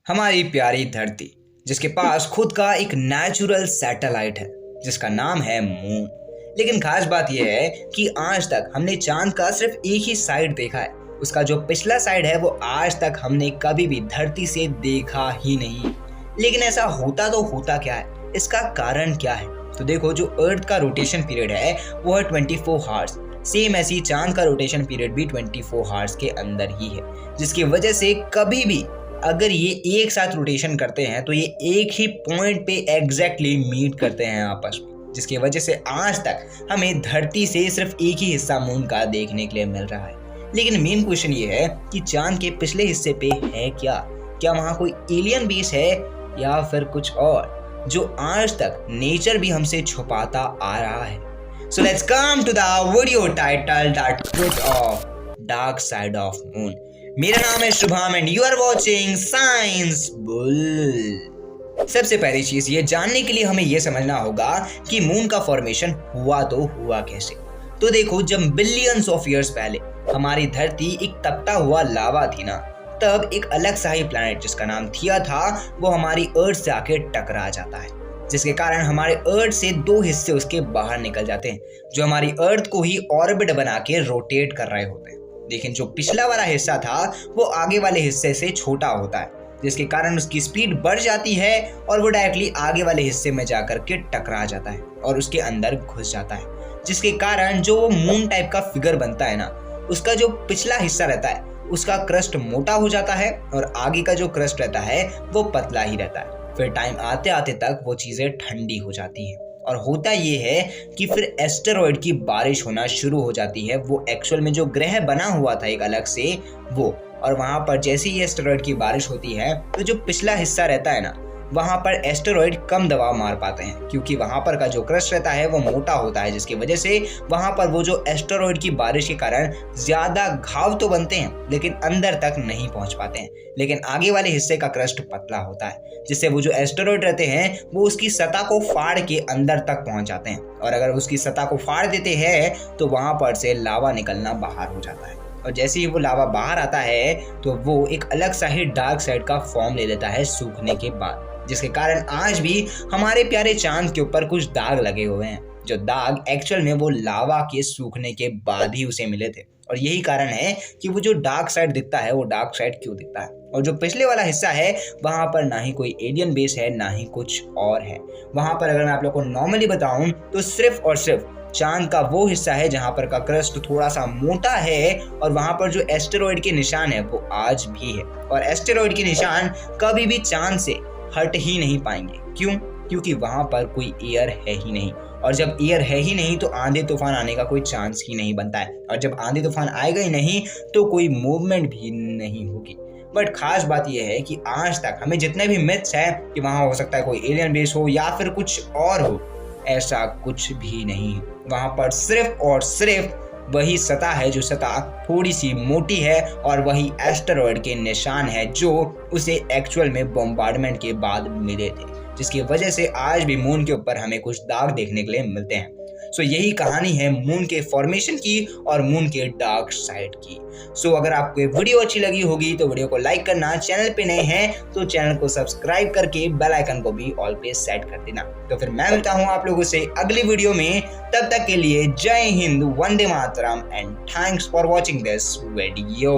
हमारी प्यारी धरती, जिसके पास खुद का एक नेचुरल सैटेलाइट है जिसका नाम है मून। लेकिन खास बात यह है कि आज तक हमने चांद का सिर्फ एक ही साइड देखा है। उसका जो पिछला साइड है वो आज तक हमने कभी भी धरती से देखा ही नहीं। लेकिन ऐसा होता तो होता क्या है, इसका कारण क्या है? तो देखो, जो अर्थ का रोटेशन पीरियड है वो है 24 हावर्स। सेम ऐसी चांद का रोटेशन पीरियड भी 24 हावर्स के अंदर ही है, जिसकी वजह से कभी भी अगर ये एक साथ रोटेशन करते हैं तो ये एक ही पॉइंट पे एग्जैक्टली मीट करते हैं आपस में, जिसकी वजह से आज तक हमें धरती से सिर्फ एक ही हिस्सा मून का देखने के लिए मिल रहा है। लेकिन मेन क्वेश्चन ये है कि चांद के पिछले हिस्से पे है क्या वहाँ कोई एलियन बेस है या फिर कुछ और जो आज तक नेचर भी हमसे छुपाता आ रहा है। So let's come to the video title, The Truth of Dark Side of Moon. मेरा नाम है Shubham and you are watching Science Bull. सबसे पहली चीज ये जानने के लिए हमें ये समझना होगा कि मून का फॉर्मेशन हुआ तो हुआ कैसे। तो देखो, जब बिलियंस ऑफ ईयर्स पहले हमारी धरती एक तपता हुआ लावा थी ना, तब एक अलग सा ही प्लैनेट जिसका नाम थिया था वो हमारी अर्थ से आके टकरा जाता है, जिसके कारण हमारे अर्थ से दो हिस्से उसके बाहर निकल जाते हैं जो हमारी अर्थ को ही ऑर्बिट बना के रोटेट कर रहे होते हैं। लेकिन जो पिछला वाला हिस्सा था वो आगे वाले हिस्से से छोटा होता है, जिसके कारण उसकी स्पीड बढ़ जाती है और वो डायरेक्टली आगे वाले हिस्से में जाकर के टकरा जाता है और उसके अंदर घुस जाता है, जिसके कारण जो मून टाइप का फिगर बनता है ना, उसका जो पिछला हिस्सा रहता है उसका क्रस्ट मोटा हो जाता है और आगे का जो क्रस्ट रहता है वो पतला ही रहता है। फिर टाइम आते आते तक वो चीजें ठंडी हो जाती हैं और होता ये है कि फिर एस्टेरॉइड की बारिश होना शुरू हो जाती है। वो एक्चुअल में जो ग्रह बना हुआ था एक अलग से वो, और वहां पर जैसे ही एस्टेरॉइड की बारिश होती है तो जो पिछला हिस्सा रहता है ना, वहां पर एस्टेरॉइड कम दबाव मार पाते हैं क्योंकि वहां पर का जो क्रस्ट रहता है वो मोटा होता है, जिसकी वजह से वहां पर वो जो एस्टेरॉइड की बारिश के कारण ज्यादा घाव तो बनते हैं लेकिन अंदर तक नहीं पहुंच पाते हैं। लेकिन आगे वाले हिस्से का क्रस्ट पतला होता है, जिससे वो जो एस्टेरॉइड रहते हैं वो उसकी सतह को फाड़ के अंदर तक पहुंच जाते हैं, और अगर उसकी सतह को फाड़ देते हैं तो वहां पर से लावा निकलना बाहर हो जाता है। और जैसे ही वो लावा बाहर आता है तो वो एक अलग सा ही डार्क साइड का फॉर्म ले लेता है सूखने के बाद, जिसके कारण आज भी हमारे प्यारे चांद के ऊपर कुछ दाग लगे हुए हैं, जो दाग एक्चुअल में वो लावा के सूखने के बाद ही उसे मिले थे। और यही कारण है कि वो जो डार्क साइड दिखता है वो डार्क साइड क्यों दिखता है। और जो पिछले वाला हिस्सा है वहां पर ना ही कोई एलियन बेस है ना ही कुछ और है। वहां पर अगर मैं आप लोग को नॉर्मली बताऊं तो सिर्फ और सिर्फ चांद का वो हिस्सा है जहां पर का क्रस्ट थोड़ा सा मोटा है, और वहां पर जो एस्टेरॉइड के निशान है वो आज भी है। और एस्टेरॉइड के निशान कभी भी चांद से हट ही नहीं पाएंगे। क्यों? क्योंकि वहां पर कोई एयर है ही नहीं, और जब एयर है ही नहीं तो आंधी तूफान आने का कोई चांस ही नहीं बनता है, और जब आंधी तूफान आएगा ही नहीं तो कोई मूवमेंट भी नहीं होगी। बट खास बात यह है कि आज तक हमें जितने भी मिथ्स है कि वहां हो सकता है कोई एलियन बेस हो या फिर कुछ और हो, ऐसा कुछ भी नहीं है। वहां पर सिर्फ और सिर्फ वही सतह है जो सतह थोड़ी सी मोटी है, और वही एस्टेरॉइड के निशान है जो उसे एक्चुअल में बॉम्बार्डमेंट के बाद मिले थे, जिसकी वजह से आज भी मून के ऊपर हमें कुछ दाग देखने के लिए मिलते हैं। सो यही कहानी है मून के फॉर्मेशन की और मून के डार्क साइड की। सो अगर आपको ये वीडियो अच्छी लगी होगी तो वीडियो को लाइक करना, चैनल पे नए हैं तो चैनल को सब्सक्राइब करके बेल आइकन को भी ऑल पे सेट कर देना। तो फिर मैं मिलता हूँ आप लोगों से अगली वीडियो में। तब तक के लिए जय हिंद, वंदे मातरम and thanks for watching this video.